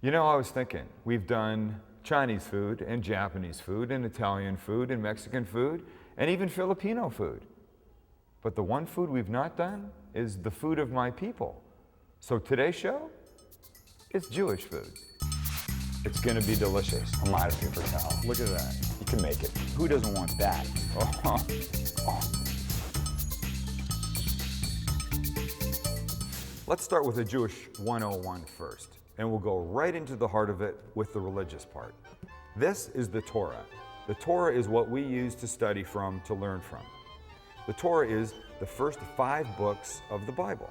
You know, I was thinking, we've done Chinese food and Japanese food and Italian food and Mexican food and even Filipino food. But the one food we've not done is the food of my people. So today's show is Jewish food. It's gonna be delicious. A lot of paper towel. Look at that. You can make it. Who doesn't want that? Oh. Let's start with a Jewish 101 first, and we'll go right into the heart of it with the religious part. This is the Torah. The Torah is what we use to study from, to learn from. The Torah is the first 5 books of the Bible,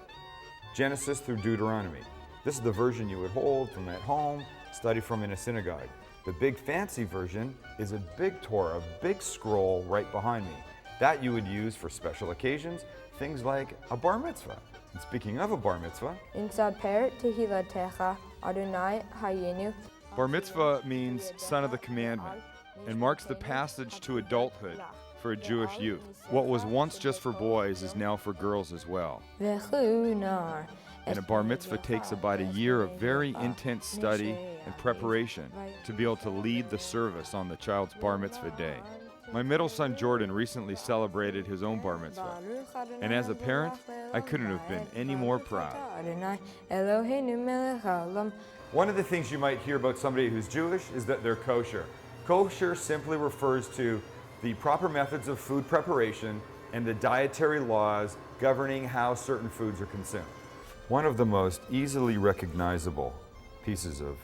Genesis through Deuteronomy. This is the version you would hold from at home, study from in a synagogue. The big fancy version is a big Torah, a big scroll right behind me. That you would use for special occasions, things like a bar mitzvah. And speaking of a bar mitzvah, bar mitzvah means son of the commandment and marks the passage to adulthood for a Jewish youth. What was once just for boys is now for girls as well. And a bar mitzvah takes about a year of very intense study and preparation to be able to lead the service on the child's bar mitzvah day. My middle son Jordan recently celebrated his own bar mitzvah, and as a parent, I couldn't have been any more proud. One of the things you might hear about somebody who's Jewish is that they're kosher. Kosher simply refers to the proper methods of food preparation and the dietary laws governing how certain foods are consumed. One of the most easily recognizable pieces of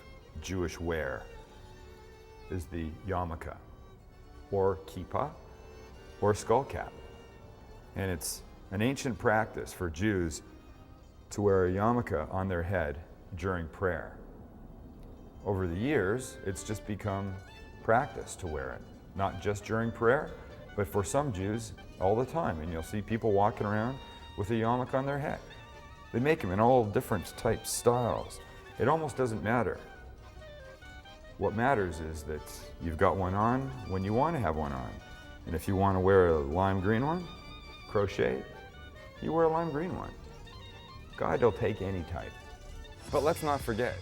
Jewish wear is the yarmulke, or kippah, or skull cap. And it's an ancient practice for Jews to wear a yarmulke on their head during prayer. Over the years, it's just become practice to wear it, not just during prayer, but for some Jews, all the time. And you'll see people walking around with a yarmulke on their head. They make them in all different types, styles. It almost doesn't matter. What matters is that you've got one on when you want to have one on. And if you want to wear a lime green one, crochet, you wear a lime green one. God will take any type. But let's not forget,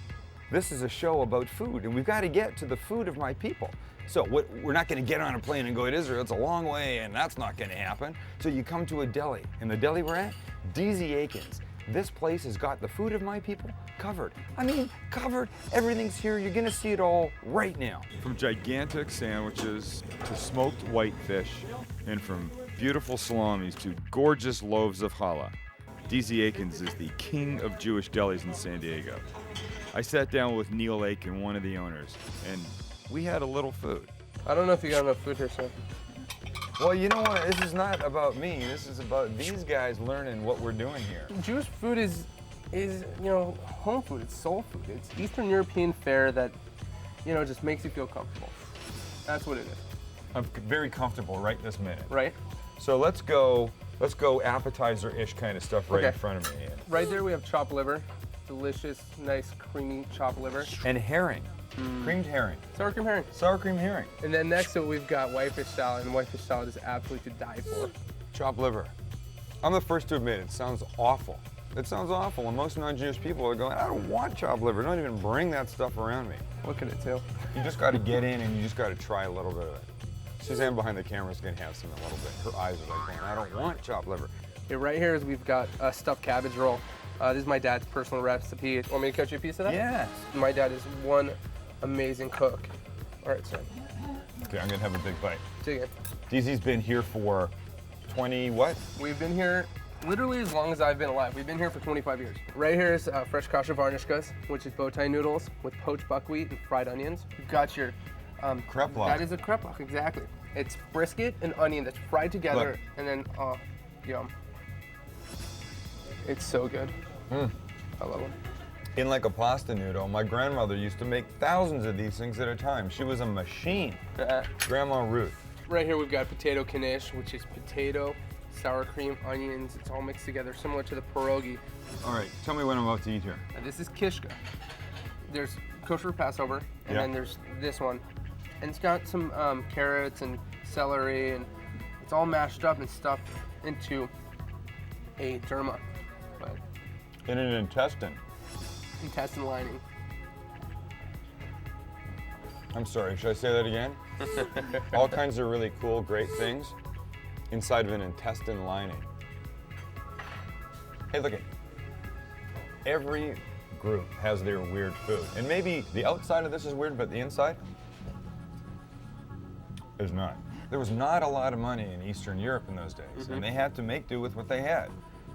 this is a show about food, and we've got to get to the food of my people. So we're not going to get on a plane and go to Israel. It's a long way, and that's not going to happen. So you come to a deli. And the deli we're at, DZ Aiken's. This place has got the food of my people covered. I mean, covered. Everything's here. You're going to see it all right now. From gigantic sandwiches to smoked whitefish, and from beautiful salamis to gorgeous loaves of challah, DZ Aiken's is the king of Jewish delis in San Diego. I sat down with Neil Aiken, one of the owners, and we had a little food. I don't know if you got enough food here, sir. Well, you know what? This is not about me. This is about these guys learning what we're doing here. Jewish food is home food. It's soul food. It's Eastern European fare that, just makes you feel comfortable. That's what it is. I'm very comfortable right this minute. Right? So let's go appetizer-ish kind of stuff right in front of me. Right there we have chopped liver. Delicious, nice, creamy chopped liver. And herring. Creamed herring. Sour cream herring. Sour cream herring. And then next to it, we've got whitefish salad, and whitefish salad is absolutely to die for. Chopped liver. I'm the first to admit it sounds awful. It sounds awful, and most non-Jewish people are going, I don't want chopped liver. Don't even bring that stuff around me. Look at it, too. You just got to get in, and you just got to try a little bit of it. Suzanne behind the camera is going to have some a little bit. Her eyes are like going, I don't want chopped liver. Okay, right here is we've got a stuffed cabbage roll. This is my dad's personal recipe. Want me to cut you a piece of that? Yeah. My dad is one amazing cook. All right, sir. Okay, I'm gonna have a big bite. Dig it. DZ's been here for 20 what? We've been here literally as long as I've been alive. We've been here for 25 years. Right here is fresh kasher varnishkas, which is bow tie noodles with poached buckwheat and fried onions. You've got your kreplach. That is a kreplach, exactly. It's brisket and onion that's fried together. Look. And then, yum. It's so good. I love them. In like a pasta noodle, my grandmother used to make thousands of these things at a time. She was a machine. Grandma Ruth. Right here we've got potato knish, which is potato, sour cream, onions. It's all mixed together, similar to the pierogi. All right, tell me what I'm about to eat here. Now, this is kishka. There's kosher Passover, and then there's this one. And it's got some carrots and celery, and it's all mashed up and stuffed into a derma. In an intestine. Intestine lining. I'm sorry, should I say that again? All kinds of really cool, great things inside of an intestine lining. Hey, look at every group has their weird food. And maybe the outside of this is weird, but the inside is not. There was not a lot of money in Eastern Europe in those days, and they had to make do with what they had.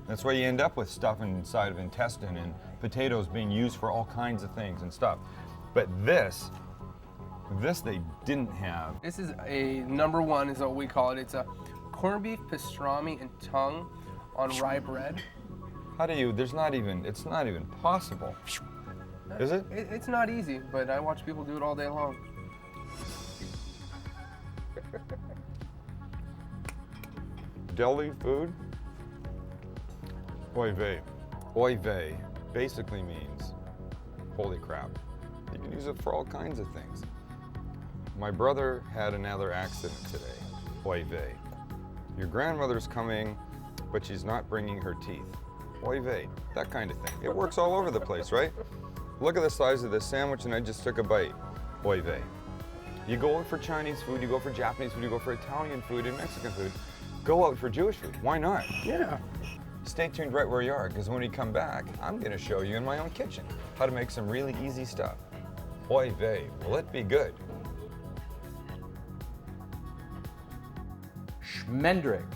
That's why you end up with stuff inside of intestine and potatoes being used for all kinds of things and stuff. But this they didn't have. This is a #1 is what we call it. It's a corned beef pastrami and tongue on rye bread. How do you, it's not even possible. Is it? It's not easy, but I watch people do it all day long. Deli food? Oy vey. Oy vey basically means holy crap. You can use it for all kinds of things. My brother had another accident today. Oy vey. Your grandmother's coming, but she's not bringing her teeth. Oy vey. That kind of thing. It works all over the place, right? Look at the size of this sandwich and I just took a bite. Oy vey. You go out for Chinese food, you go for Japanese food, you go for Italian food and Mexican food. Go out for Jewish food. Why not? Yeah. Stay tuned right where you are, because when we come back, I'm going to show you in my own kitchen how to make some really easy stuff. Oy vey, will it be good? Schmendrick.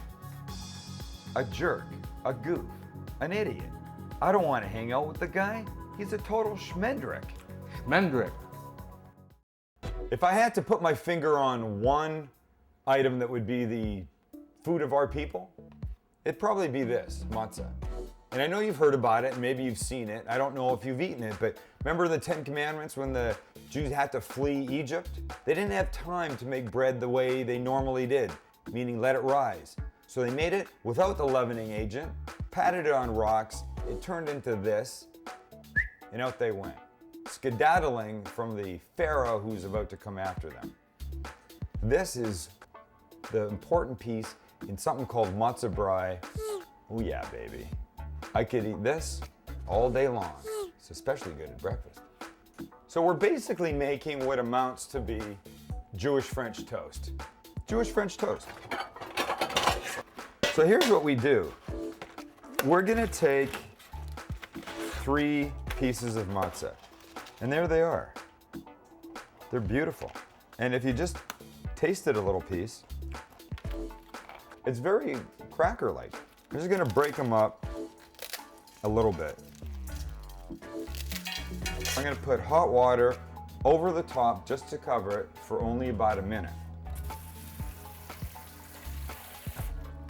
A jerk, a goof, an idiot. I don't want to hang out with the guy. He's a total schmendrick. Schmendrick. If I had to put my finger on one item that would be the food of our people, it'd probably be this, matzah. And I know you've heard about it, and maybe you've seen it. I don't know if you've eaten it, but remember the 10 Commandments when the Jews had to flee Egypt? They didn't have time to make bread the way they normally did, meaning let it rise. So they made it without the leavening agent, patted it on rocks, it turned into this, and out they went, skedaddling from the Pharaoh who's about to come after them. This is the important piece in something called Matzo Brei. Oh yeah, baby. I could eat this all day long. It's especially good at breakfast. So we're basically making what amounts to be Jewish French toast. Jewish French toast. So here's what we do. We're gonna take 3 pieces of matzah. And there they are. They're beautiful. And if you just tasted a little piece, it's very cracker-like. I'm just gonna break them up a little bit. I'm gonna put hot water over the top just to cover it for only about a minute.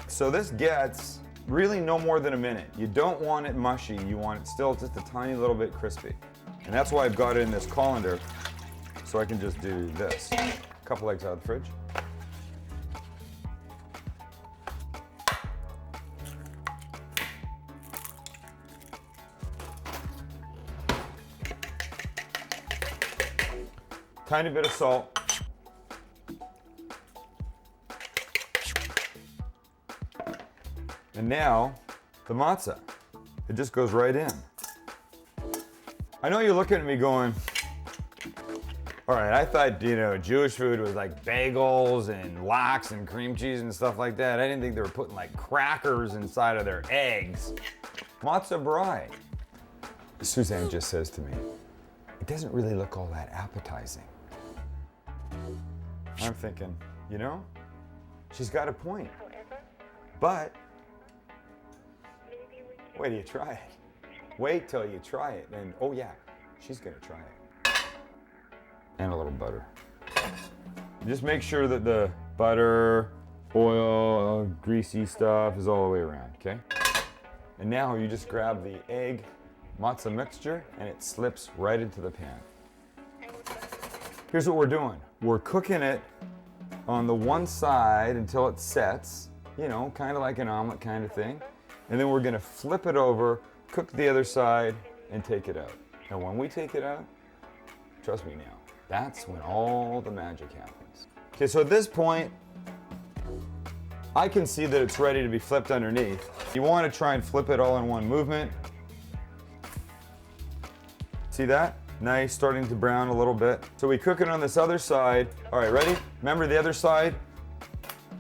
So this gets really no more than a minute. You don't want it mushy, you want it still just a tiny little bit crispy. And that's why I've got it in this colander, so I can just do this. A couple eggs out of the fridge. Tiny bit of salt. And now, the matzah. It just goes right in. I know you're looking at me going, all right, I thought, Jewish food was like bagels and lox and cream cheese and stuff like that. I didn't think they were putting like crackers inside of their eggs. Matzo Brei. Suzanne just says to me, it doesn't really look all that appetizing. I'm thinking, she's got a point. But, wait till you try it. Wait till you try it, and oh yeah, she's gonna try it. And a little butter. Just make sure that the butter, oil, greasy stuff is all the way around, okay? And now you just grab the egg matzah mixture and it slips right into the pan. Here's what we're doing. We're cooking it on the one side until it sets, kind of like an omelet kind of thing. And then we're gonna flip it over, cook the other side, and take it out. And when we take it out, trust me now, that's when all the magic happens. Okay, so at this point, I can see that it's ready to be flipped underneath. You want to try and flip it all in one movement. See that? Nice, starting to brown a little bit. So we cook it on this other side. All right, ready? Remember the other side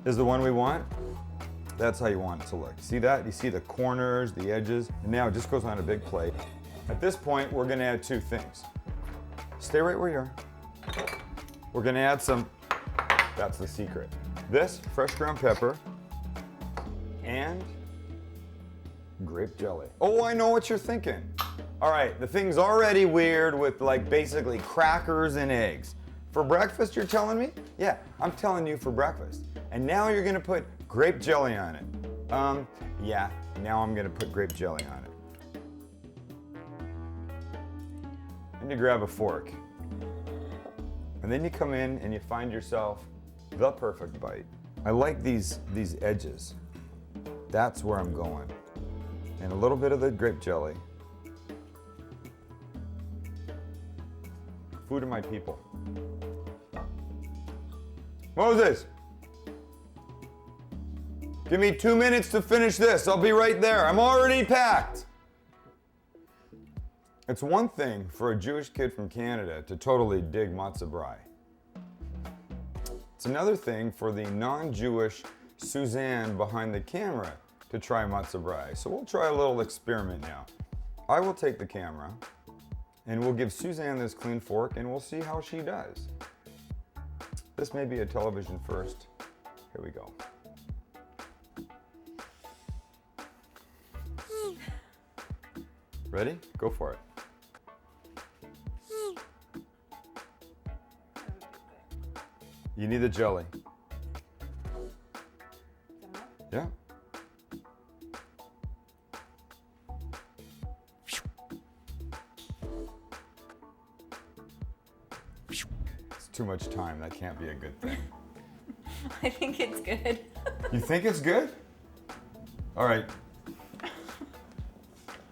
is the one we want? That's how you want it to look. See that? You see the corners, the edges, and now it just goes on a big plate. At this point, we're gonna add two things. Stay right where you are. We're gonna add some, that's the secret. This, fresh ground pepper, and grape jelly. Oh, I know what you're thinking. All right, the thing's already weird with like basically crackers and eggs. For breakfast, you're telling me? Yeah, I'm telling you for breakfast. And now you're gonna put grape jelly on it. Yeah, now I'm gonna put grape jelly on it. And you grab a fork. And then you come in and you find yourself the perfect bite. I like these edges. That's where I'm going. And a little bit of the grape jelly. Food of my people. Moses, give me 2 minutes to finish this. I'll be right there. I'm already packed. It's one thing for a Jewish kid from Canada to totally dig Matzo Brei. It's another thing for the non-Jewish Suzanne behind the camera to try Matzo Brei. So we'll try a little experiment now. I will take the camera and we'll give Suzanne this clean fork and we'll see how she does. This may be a television first. Here we go. Ready? Go for it. You need the jelly. Yeah. It's too much time. That can't be a good thing. I think it's good. You think it's good? All right.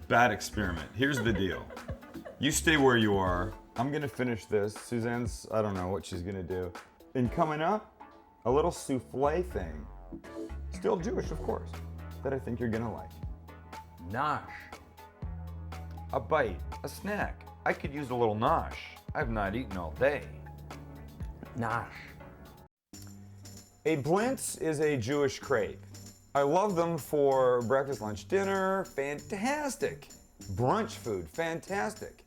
Bad experiment. Here's the deal. You stay where you are. I'm gonna finish this. Suzanne's, I don't know what she's gonna do. And coming up, a little souffle thing. Still Jewish, of course, that I think you're gonna like. Nosh. A bite, a snack. I could use a little nosh. I've not eaten all day. Nosh. A blintz is a Jewish crepe. I love them for breakfast, lunch, dinner, fantastic. Brunch food, fantastic.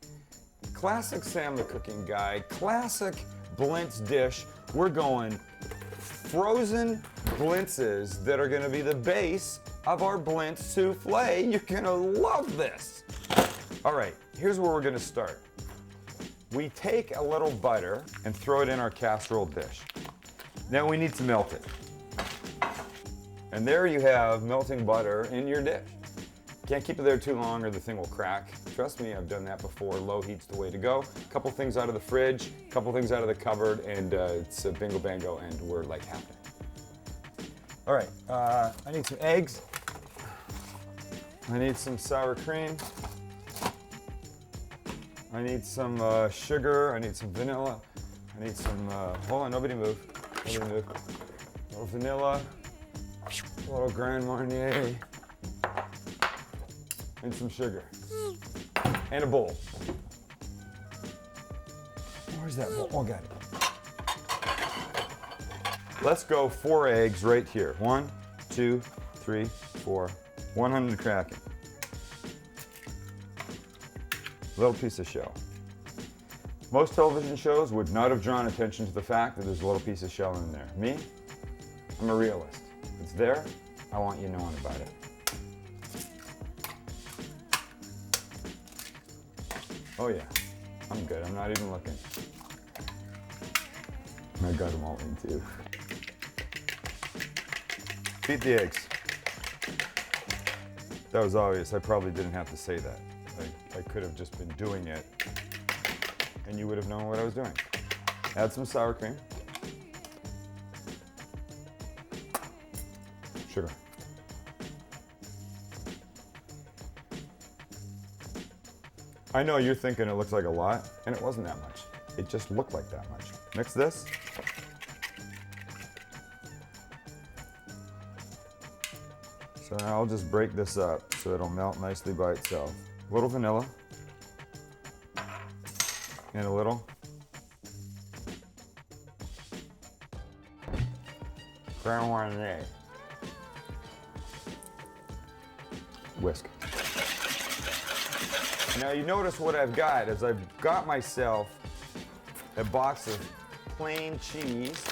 Classic Sam the Cooking Guy, classic blintz dish. We're going frozen blintzes that are gonna be the base of our blintz souffle. You're gonna love this. All right, here's where we're gonna start. We take a little butter and throw it in our casserole dish. Now we need to melt it. And there you have melting butter in your dish. Can't keep it there too long or the thing will crack. Trust me, I've done that before. Low heat's the way to go. Couple things out of the fridge, couple things out of the cupboard, and it's a bingo bango, and we're like happening. All right, I need some eggs. I need some sour cream. I need some sugar. I need some vanilla. I need some, hold on, nobody move. Nobody move. A little vanilla, a little Grand Marnier, and some sugar. And a bowl. Where's that bowl? Oh, got it. Let's go 4 eggs right here. 1, 2, 3, 4. 100 cracking. Little piece of shell. Most television shows would not have drawn attention to the fact that there's a little piece of shell in there. Me, I'm a realist. If it's there, I want you knowing about it. Oh yeah, I'm good. I'm not even looking. I got them all in too. Beat the eggs. That was obvious. I probably didn't have to say that. I could have just been doing it and you would have known what I was doing. Add some sour cream. Sugar. I know you're thinking it looks like a lot, and it wasn't that much. It just looked like that much. Mix this. So now I'll just break this up so it'll melt nicely by itself. A little vanilla. And a little. Crème marnier. Whisk. Now you notice what I've got is I've got myself a box of plain cheese,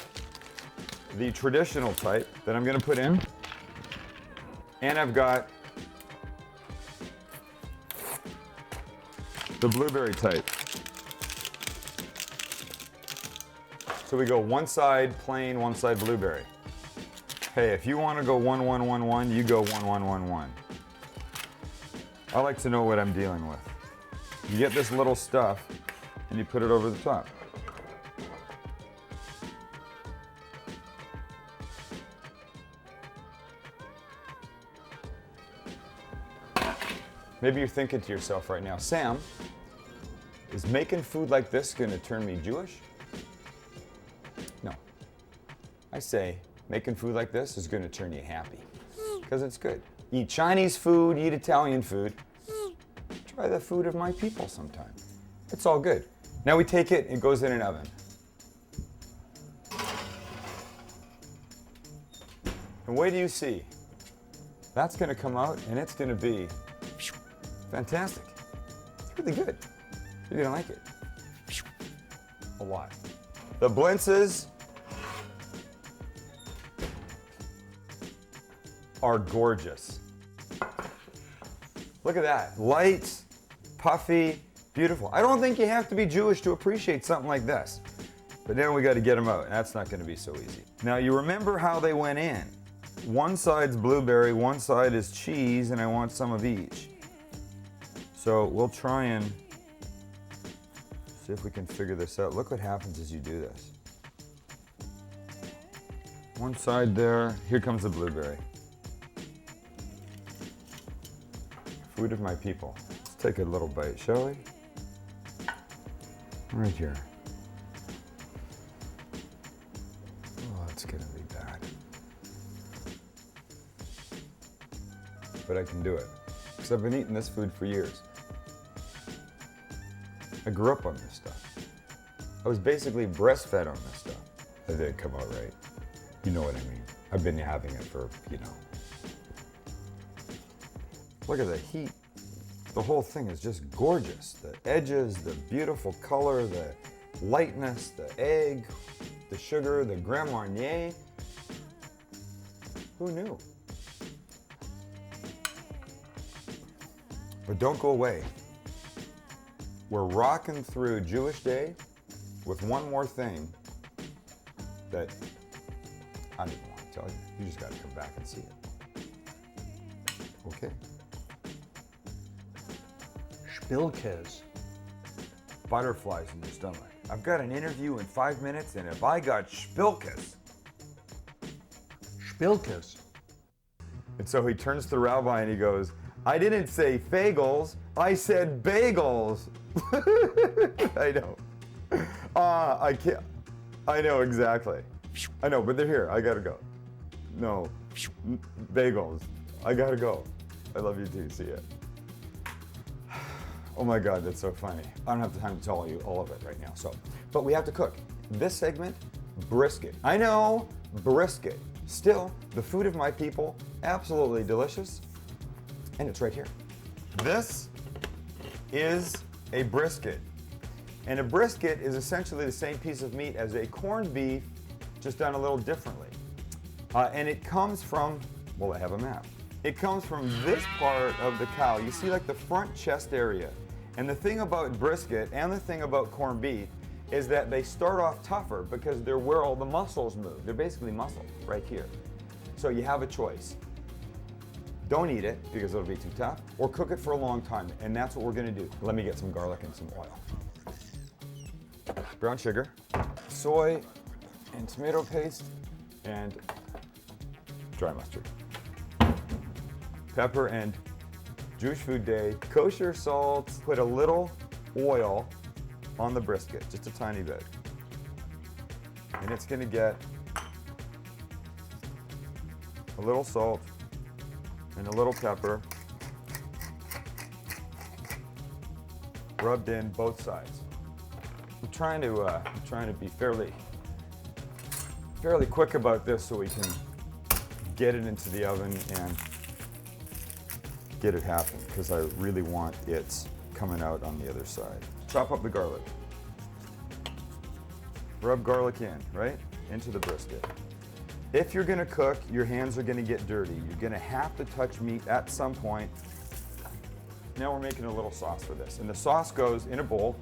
the traditional type that I'm gonna put in. And I've got the blueberry type. So we go one side plain, one side blueberry. Hey, if you want to go 1-1-1-1, you go 1-1-1-1. I like to know what I'm dealing with. You get this little stuff and you put it over the top. Maybe you're thinking to yourself right now, Sam, is making food like this going to turn me Jewish? No. I say, making food like this is going to turn you happy, because it's good. Eat Chinese food, eat Italian food. Try the food of my people sometime. It's all good. Now we take it, it goes in an oven. And wait till you see. That's going to come out and it's going to be fantastic. It's really good. You're going to like it. A lot. The Blintzes are gorgeous. Look at that. Light, puffy, beautiful. I don't think you have to be Jewish to appreciate something like this. But then we got to get them out, and that's not going to be so easy. Now you remember how they went in. One side's blueberry, one side is cheese, and I want some of each. So we'll try and see if we can figure this out. Look what happens as you do this. One side there, here comes the blueberry. Food of my people. Let's take a little bite, shall we? Right here. Oh, it's gonna be bad. But I can do it, because I've been eating this food for years. I grew up on this stuff. I was basically breastfed on this stuff. That didn't come out right. You know what I mean. I've been having it for, you know. Look at the heat. The whole thing is just gorgeous. The edges, the beautiful color, the lightness, the egg, the sugar, the Crème Marnier. Who knew? But don't go away. We're rocking through Jewish Day with one more thing that I don't even want to tell you. You just got to come back and see it. Okay. Spilkes. Butterflies in your stomach. I've got an interview in 5 minutes, and if I got spilkes. Spilkes. And so he turns to the rabbi and he goes, I didn't say fagels, I said bagels. I know. I can't. I know exactly. I know, but they're here. I gotta go. No. Bagels. I gotta go. I love you too. See ya. Oh my God, that's so funny. I don't have the time to tell you all of it right now. So, but we have to cook. This segment, brisket. I know, brisket. Still, the food of my people, absolutely delicious. And it's right here. This is a brisket. And a brisket is essentially the same piece of meat as a corned beef, just done a little differently. And it comes from, well, I have a map. It comes from this part of the cow. You see like the front chest area. And the thing about brisket and the thing about corned beef is that they start off tougher because they're where all the muscles move. They're basically muscle right here. So you have a choice. Don't eat it because it'll be too tough, or cook it for a long time, and that's what we're gonna do. Let me get some garlic and some oil. Brown sugar, soy, and tomato paste, and dry mustard. Pepper and Jewish Food Day, kosher salt. Put a little oil on the brisket, just a tiny bit. And it's gonna get a little salt and a little pepper rubbed in both sides. I'm trying to be fairly quick about this so we can get it into the oven and get it happening, because I really want it coming out on the other side. Chop up the garlic. Rub garlic in, right? Into the brisket. If you're gonna cook, your hands are gonna get dirty. You're gonna have to touch meat at some point. Now we're making a little sauce for this. And the sauce goes in a bowl.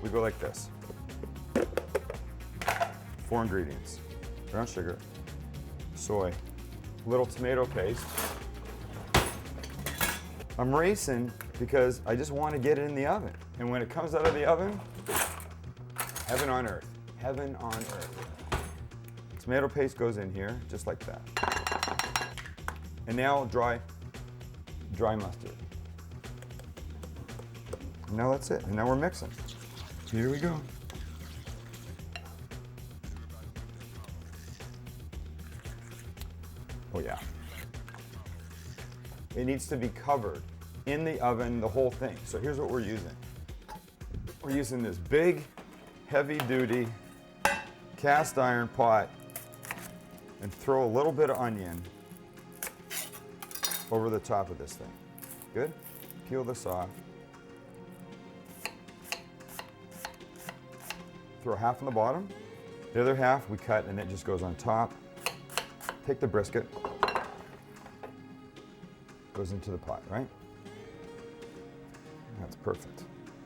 We go like this. 4 ingredients: brown sugar, soy, little tomato paste. I'm racing because I just want to get it in the oven. And when it comes out of the oven, heaven on earth. Heaven on earth. Tomato paste goes in here, just like that. And now dry mustard. And now that's it. And now we're mixing. Here we go. Oh yeah. It needs to be covered in the oven, the whole thing. So here's what we're using. We're using this big, heavy-duty cast iron pot, and throw a little bit of onion over the top of this thing. Good? Peel this off. Throw half on the bottom. The other half we cut and it just goes on top. Take the brisket. Goes into the pot, right? That's perfect.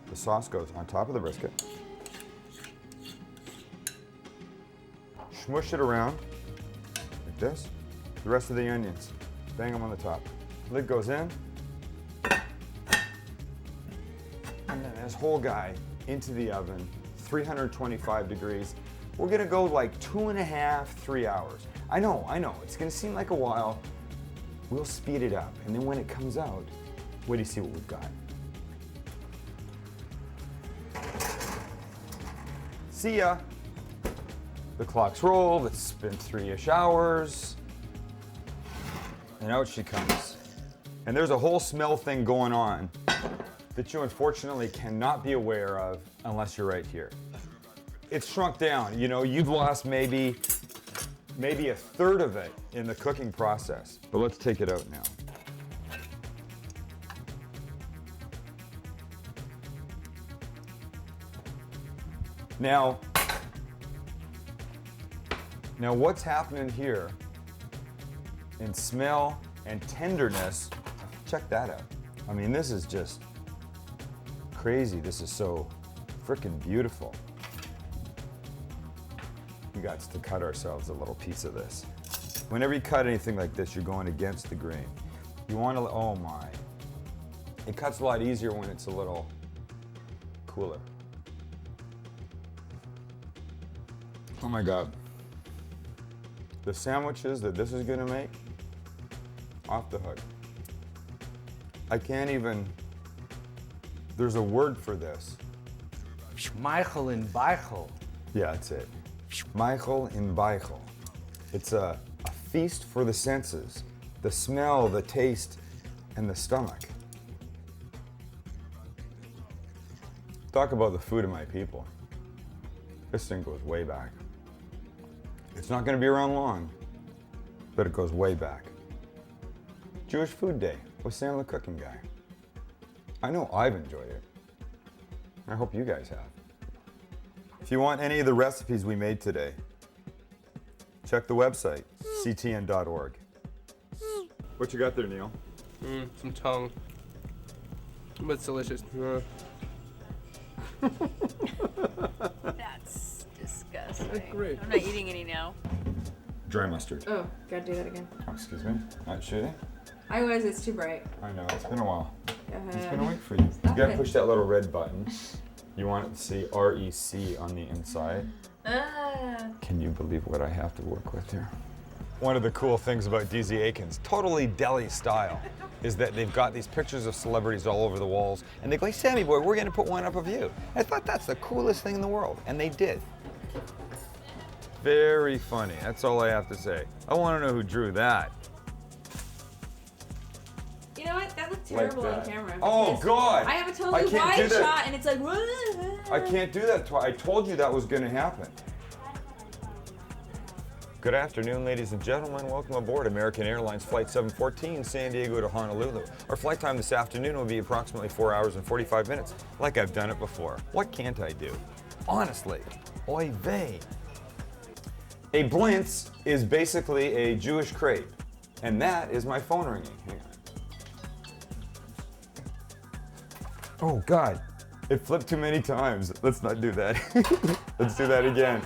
The sauce goes on top of the brisket. Smush it around like this. The rest of the onions, bang them on the top. Lid goes in. And then this whole guy into the oven, 325 degrees. We're gonna go like 2.5, 3 hours. I know, it's gonna seem like a while. We'll speed it up, and then when it comes out, wait to see what we've got. See ya. The clock's rolled, it's been 3-ish hours, and out she comes. And there's a whole smell thing going on that you unfortunately cannot be aware of unless you're right here. It's shrunk down, you know, you've lost maybe a third of it in the cooking process. But let's take it out now. Now what's happening here in smell and tenderness, check that out. I mean, this is just crazy. This is so freaking beautiful. We got to cut ourselves a little piece of this. Whenever you cut anything like this, you're going against the grain. You want to, oh my. It cuts a lot easier when it's a little cooler. Oh my God. The sandwiches that this is gonna make, off the hook. I can't even, there's a word for this. Schmeichel in Beichel. Yeah, that's it. Schmeichel in Beichel. It's a feast for the senses. The smell, the taste, and the stomach. Talk about the food of my people. This thing goes way back. It's not going to be around long, but it goes way back. Jewish Food Day with Sam the Cooking Guy. I know I've enjoyed it. I hope you guys have. If you want any of the recipes we made today, check the website, ctn.org. What you got there, Neil? Some tongue. But it's delicious. That's disgusting. That's great. I'm not eating any now. Dry mustard. Oh, gotta do that again. Oh, excuse me. Not shooting? I was, it's too bright. I know, it's been a while. Go ahead. It's been a week for you. Stop You gotta it. push that little red button. You want it to say REC on the inside. Can you believe what I have to work with here? One of the cool things about DZ Aiken's, totally deli style, is that they've got these pictures of celebrities all over the walls, and they go, hey, Sammy boy, we're gonna put one up of you. I thought that's the coolest thing in the world, and they did. Very funny, that's all I have to say. I wanna know who drew that. You know what? That looked Like terrible on that. camera. Oh, because God. I have a I totally can't do wide that. shot and it's like. I can't do that twice. I told you that was going to happen. Good afternoon, ladies and gentlemen. Welcome aboard American Airlines Flight 714, San Diego to Honolulu. Our flight time this afternoon will be approximately 4 hours and 45 minutes, like I've done it before. What can't I do? Honestly, oy vey. A Blintz is basically a Jewish crepe, and that is my phone ringing. Hang on. Oh, God. It flipped too many times. Let's not do that. Let's do that again.